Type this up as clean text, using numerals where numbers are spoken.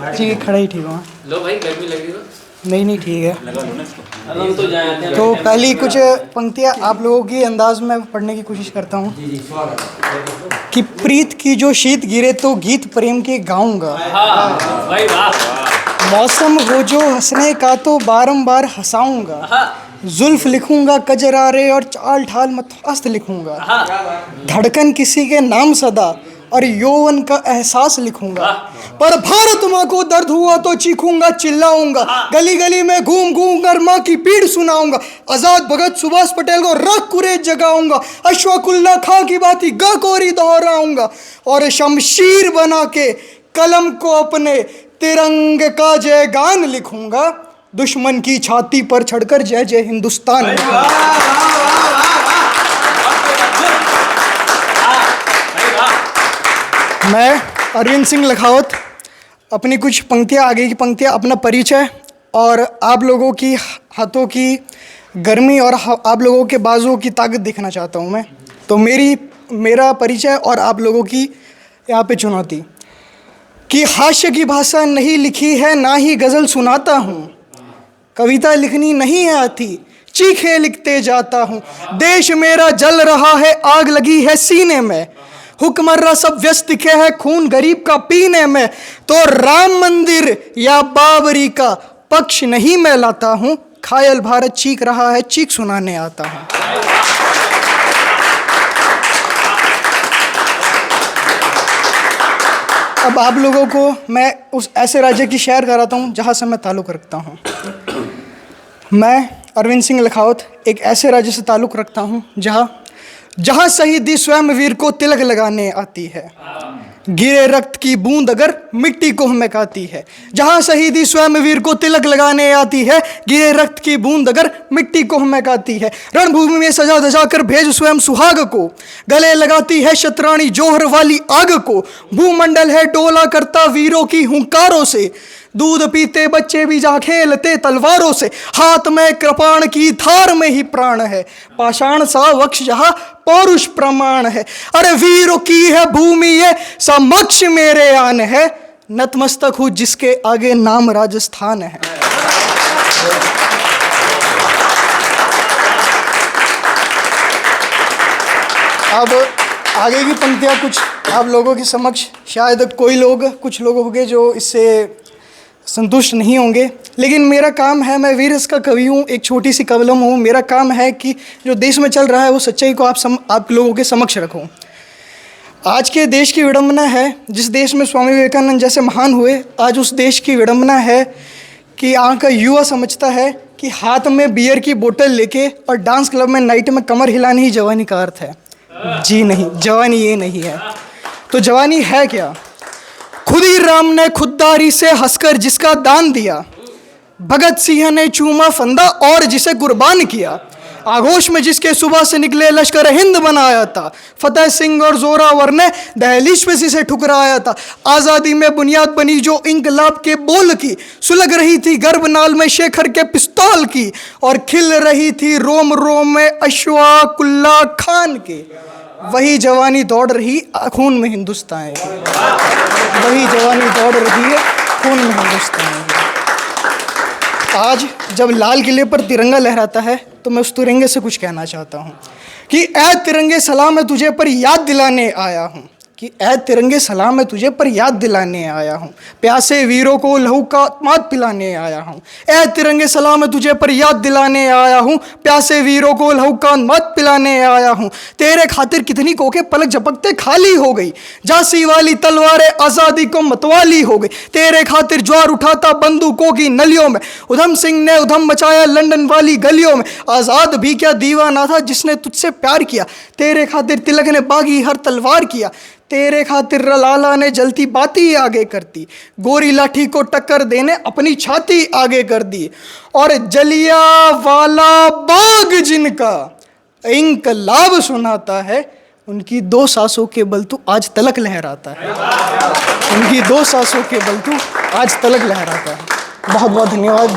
ठीक है, खड़ा ही ठीक हुआ। लो भाई, गर्मी लग रही है। नहीं ठीक है। तो पहली कुछ पंक्तियाँ आप लोगों की अंदाज में पढ़ने की कोशिश करता हूँ कि प्रीत की जो शीत गिरे तो गीत प्रेम के गाऊंगा। मौसम हो जो हंसने का तो बारंबार हंसाऊंगा। जुल्फ लिखूंगा कजरारे और चाल ढाल मस्त लिखूंगा। धड़कन किसी के नाम सदा और यौवन का एहसास लिखूंगा। पर भारत माँ को दर्द हुआ तो चीखूंगा चिल्लाऊंगा। गली गली में घूम घूम कर माँ की पीड़ सुनाऊंगा। आजाद भगत सुभाष पटेल को रख कुरेज जगाऊंगा। अशफाकुल्ला खां की बाती गा कोरी दोहराऊंगा। और शमशीर बना के कलम को अपने तिरंगे का जय गान लिखूंगा। दुश्मन की छाती पर चढ़कर जय जय हिंदुस्तान लिखूंगा। मैं अरविंद सिंह लखावत अपनी कुछ पंक्तियाँ, आगे की पंक्तियाँ, अपना परिचय और आप लोगों की हाथों की गर्मी और आप लोगों के बाजुओं की ताकत दिखाना चाहता हूँ मैं। तो मेरा परिचय और आप लोगों की यहाँ पे चुनौती कि हास्य की भाषा नहीं लिखी है, ना ही गज़ल सुनाता हूँ। कविता लिखनी नहीं है आती, चीखे लिखते जाता हूँ। देश मेरा जल रहा है, आग लगी है सीने में। हुक्मर्रा सब व्यस्त के है, खून गरीब का पीने में। तो राम मंदिर या बाबरी का पक्ष नहीं मैं लाता हूँ। घायल भारत चीख रहा है, चीख सुनाने आता हूँ। अब आप लोगों को मैं उस ऐसे राज्य की शेयर कराता हूँ जहाँ से मैं ताल्लुक़ रखता हूँ। मैं अरविंद सिंह लखावत एक ऐसे राज्य से ताल्लुक़ रखता हूँ जहाँ शहीदी स्वयं वीर को तिलक लगाने आती है। गिरे रक्त की बूंद अगर मिट्टी को महकाती है। जहाँ शहीदी स्वयं वीर को तिलक लगाने आती है। गिरे रक्त की बूंद अगर मिट्टी को महकाती है। रणभूमि में सजा धजा कर भेज स्वयं सुहाग को। गले लगाती है शतरानी जोहर वाली आग को। भूमंडल है डोला करता वीरों की हुंकारों से। दूध पीते बच्चे भी जा खेलते तलवारों से। हाथ में कृपाण की धार में ही प्राण है। पाषाण सा वक्ष जहाँ पौरुष प्रमाण है। अरे वीरों की है भूमि ये, समक्ष मेरे आन है। नतमस्तक हूँ जिसके आगे नाम राजस्थान है। अब आगे की पंक्तियाँ कुछ आप लोगों के समक्ष, शायद कुछ लोग होंगे जो इससे संतुष्ट नहीं होंगे, लेकिन मेरा काम है, मैं वीर रस का कवि हूँ, एक छोटी सी कलम हूँ। मेरा काम है कि जो देश में चल रहा है वो सच्चाई को आप लोगों के समक्ष रखूँ। आज के देश की विडंबना है, जिस देश में स्वामी विवेकानंद जैसे महान हुए, आज उस देश की विडंबना है कि यहाँ का युवा समझता है कि हाथ में बियर की बोतल लेके और डांस क्लब में नाइट में कमर हिलाना ही जवानी का अर्थ है। जी नहीं, जवानी ये नहीं है। तो जवानी है क्या? खुद ही राम ने खुददारी से हंसकर जिसका दान दिया। भगत सिंह ने चूमा फंदा और जिसे कुर्बान किया। आगोश में जिसके सुबह से निकले लश्कर हिंद बनाया था। फतेह सिंह और जोरावर ने दहलीज पे से ठुकराया था। आज़ादी में बुनियाद बनी जो इंकलाब के बोल की। सुलग रही थी गर्भनाल में शेखर के पिस्तौल की। और खिल रही थी रोम रोम में अशफाकुल्ला खान के। वही जवानी दौड़ रही खून में हिंदुस्तान है। वही जवानी दौड़ रही है खून में हिंदुस्तान है। आज जब लाल किले पर तिरंगा लहराता है तो मैं उस तिरंगे से कुछ कहना चाहता हूँ कि ऐ तिरंगे सलाम मैं तुझे पर याद दिलाने आया हूँ। कि ऐ तिरंगे सलाम मैं तुझे पर याद दिलाने आया हूँ। प्यासे वीरों को लहू का मात पिलाने आया हूँ। ऐ तिरंगे सलाम मैं तुझे पर याद दिलाने आया हूँ। प्यासे वीरों को लहू का मात पिलाने आया हूँ। तेरे खातिर कितनी कोके पलक झपकते खाली हो गई। झांसी वाली तलवारें आज़ादी को मतवाली हो गई। तेरे खातिर ज्वार उठाता बंदूकों की नलियों में। उधम सिंह ने उधम मचाया लंदन वाली गलियों में। आज़ाद भी क्या दीवाना था जिसने तुझसे प्यार किया। तेरे खातिर तिलक ने बागी हर तलवार किया। तेरे खातिर लाला ने जलती बाती आगे कर दी। गोरी लाठी को टक्कर देने अपनी छाती आगे कर दी। और जलिया वाला बाग जिनका इंकलाब सुनाता है, उनकी 2 सांसों के बल तू आज तलक लहराता है। उनकी 2 सांसों के बल तू आज तलक लहराता है। बहुत बहुत धन्यवाद।